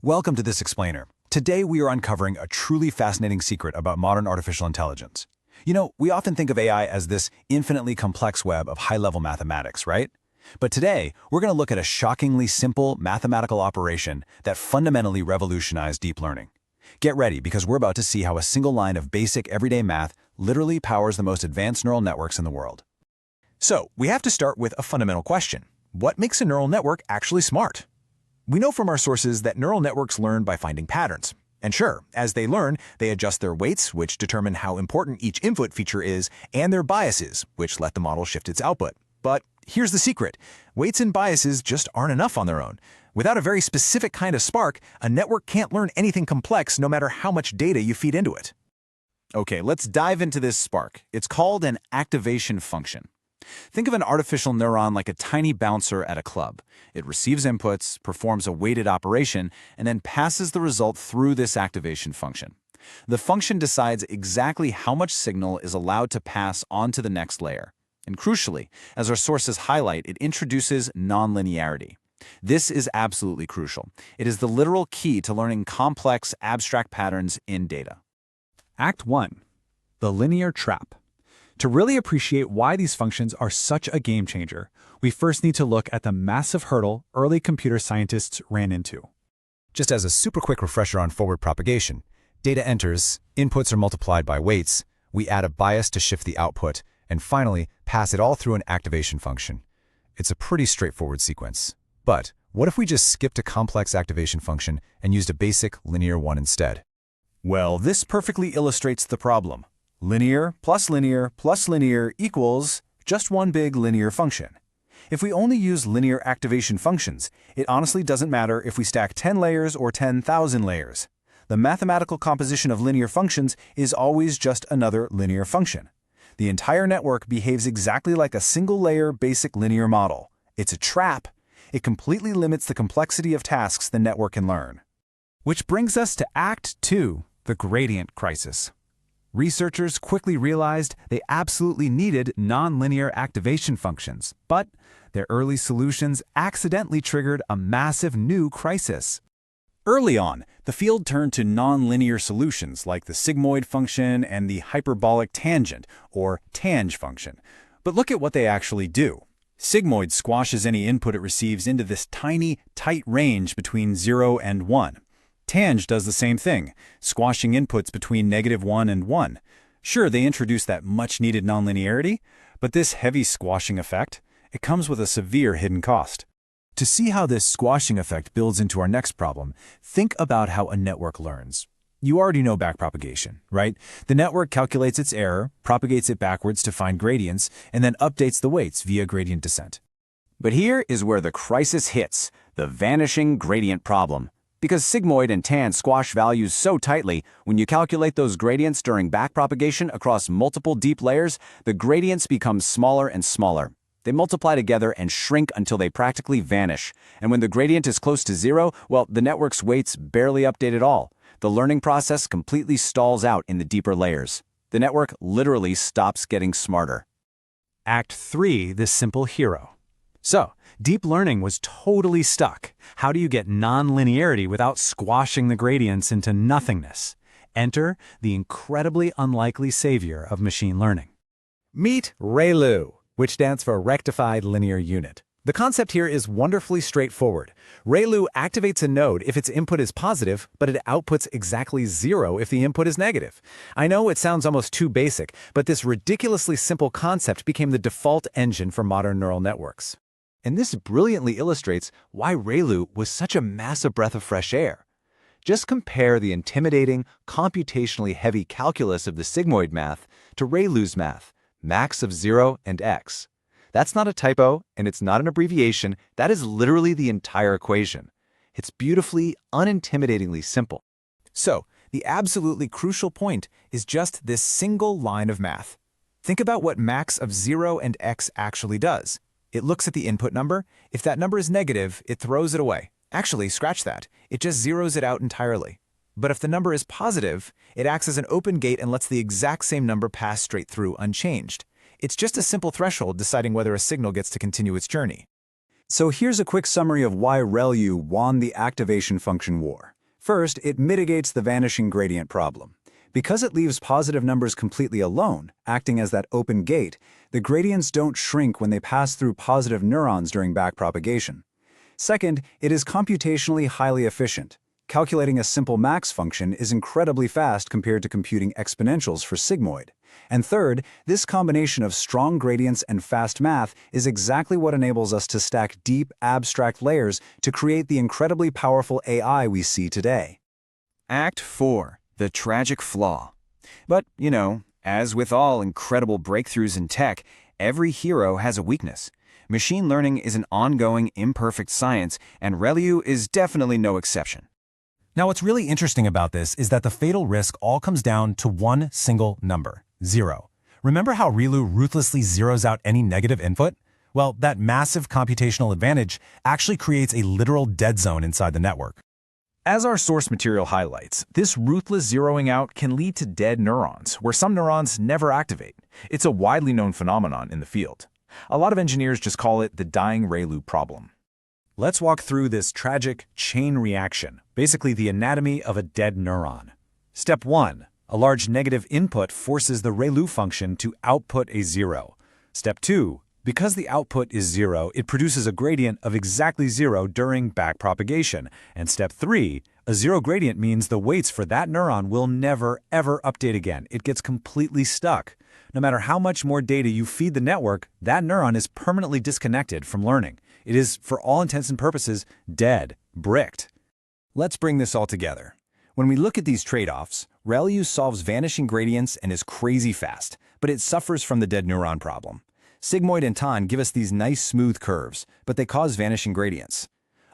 Welcome to this explainer. Today we are uncovering a truly fascinating secret about modern artificial intelligence. We often think of AI as this infinitely complex web of high-level mathematics, right? But today, we're going to look at a shockingly simple mathematical operation that fundamentally revolutionized deep learning. Get ready, because we're about to see how a single line of basic everyday math literally powers the most advanced neural networks in the world. So, we have to start with a fundamental question. What makes a neural network actually smart? We know from our sources that neural networks learn by finding patterns. And sure, as they learn, they adjust their weights, which determine how important each input feature is, and their biases, which let the model shift its output. But here's the secret. Weights and biases just aren't enough on their own. Without a very specific kind of spark, a network can't learn anything complex no matter how much data you feed into it. Okay, let's dive into this spark. It's called an activation function. Think of an artificial neuron like a tiny bouncer at a club. It receives inputs, performs a weighted operation, and then passes the result through this activation function. The function decides exactly how much signal is allowed to pass on to the next layer. And crucially, as our sources highlight, it introduces non-linearity. This is absolutely crucial. It is the literal key to learning complex, abstract patterns in data. Act 1. The linear trap. To really appreciate why these functions are such a game changer, we first need to look at the massive hurdle early computer scientists ran into. Just as a super quick refresher on forward propagation, data enters, inputs are multiplied by weights, we add a bias to shift the output, and finally pass it all through an activation function. It's a pretty straightforward sequence. But what if we just skipped a complex activation function and used a basic linear one instead? Well, this perfectly illustrates the problem. Linear plus linear plus linear equals just one big linear function. If we only use linear activation functions, it honestly doesn't matter if we stack 10 layers or 10,000 layers. The mathematical composition of linear functions is always just another linear function. The entire network behaves exactly like a single-layer basic linear model. It's a trap. It completely limits the complexity of tasks the network can learn. Which brings us to Act 2, the gradient crisis. Researchers quickly realized they absolutely needed nonlinear activation functions, but their early solutions accidentally triggered a massive new crisis. Early on, the field turned to nonlinear solutions like the sigmoid function and the hyperbolic tangent, or tang function. But look at what they actually do. Sigmoid squashes any input it receives into this tiny, tight range between 0 and 1. Tang does the same thing, squashing inputs between -1 and 1. Sure, they introduce that much-needed nonlinearity, but this heavy squashing effect, it comes with a severe hidden cost. To see how this squashing effect builds into our next problem, think about how a network learns. You already know backpropagation, right? The network calculates its error, propagates it backwards to find gradients, and then updates the weights via gradient descent. But here is where the crisis hits, the vanishing gradient problem. Because sigmoid and tang squash values so tightly, when you calculate those gradients during backpropagation across multiple deep layers, the gradients become smaller and smaller. They multiply together and shrink until they practically vanish. And when the gradient is close to 0, well, the network's weights barely update at all. The learning process completely stalls out in the deeper layers. The network literally stops getting smarter. Act 3, the simple hero. So, deep learning was totally stuck. How do you get nonlinearity without squashing the gradients into nothingness? Enter the incredibly unlikely savior of machine learning. Meet ReLU, which stands for Rectified Linear Unit. The concept here is wonderfully straightforward. ReLU activates a node if its input is positive, but it outputs exactly 0 if the input is negative. I know it sounds almost too basic, but this ridiculously simple concept became the default engine for modern neural networks. And this brilliantly illustrates why ReLU was such a massive breath of fresh air. Just compare the intimidating, computationally heavy calculus of the sigmoid math to ReLU's math, max of 0 and x. That's not a typo, and it's not an abbreviation. That is literally the entire equation. It's beautifully, unintimidatingly simple. So, the absolutely crucial point is just this single line of math. Think about what max of 0 and x actually does. It looks at the input number. If that number is negative, it throws it away. Actually, scratch that. It just zeroes it out entirely. But if the number is positive, it acts as an open gate and lets the exact same number pass straight through unchanged. It's just a simple threshold deciding whether a signal gets to continue its journey. So here's a quick summary of why ReLU won the activation function war. First, it mitigates the vanishing gradient problem. Because it leaves positive numbers completely alone, acting as that open gate, the gradients don't shrink when they pass through positive neurons during backpropagation. Second, it is computationally highly efficient. Calculating a simple max function is incredibly fast compared to computing exponentials for sigmoid. And third, this combination of strong gradients and fast math is exactly what enables us to stack deep, abstract layers to create the incredibly powerful AI we see today. Act 4. The tragic flaw. But, as with all incredible breakthroughs in tech, every hero has a weakness. Machine learning is an ongoing, imperfect science, and ReLU is definitely no exception. Now, what's really interesting about this is that the fatal risk all comes down to one single number, 0. Remember how ReLU ruthlessly zeroes out any negative input? Well, that massive computational advantage actually creates a literal dead zone inside the network. As our source material highlights, this ruthless zeroing out can lead to dead neurons, where some neurons never activate. It's a widely known phenomenon in the field. A lot of engineers just call it the dying ReLU problem. Let's walk through this tragic chain reaction, basically the anatomy of a dead neuron. Step 1. A large negative input forces the ReLU function to output a 0. Step 2. Because the output is 0, it produces a gradient of exactly 0 during backpropagation. And step 3, a 0 gradient means the weights for that neuron will never, ever update again. It gets completely stuck. No matter how much more data you feed the network, that neuron is permanently disconnected from learning. It is, for all intents and purposes, dead, bricked. Let's bring this all together. When we look at these trade-offs, ReLU solves vanishing gradients and is crazy fast, but it suffers from the dead neuron problem. Sigmoid and Tan give us these nice smooth curves, but they cause vanishing gradients.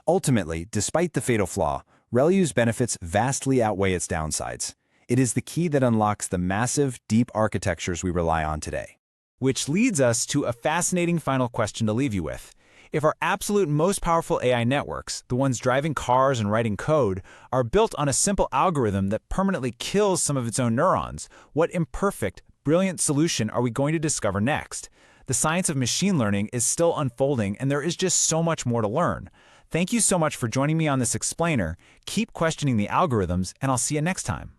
Ultimately, despite the fatal flaw, ReLU's benefits vastly outweigh its downsides. It is the key that unlocks the massive, deep architectures we rely on today. Which leads us to a fascinating final question to leave you with. If our absolute most powerful AI networks, the ones driving cars and writing code, are built on a simple algorithm that permanently kills some of its own neurons, what imperfect, brilliant solution are we going to discover next? The science of machine learning is still unfolding, and there is just so much more to learn. Thank you so much for joining me on this explainer. Keep questioning the algorithms, and I'll see you next time.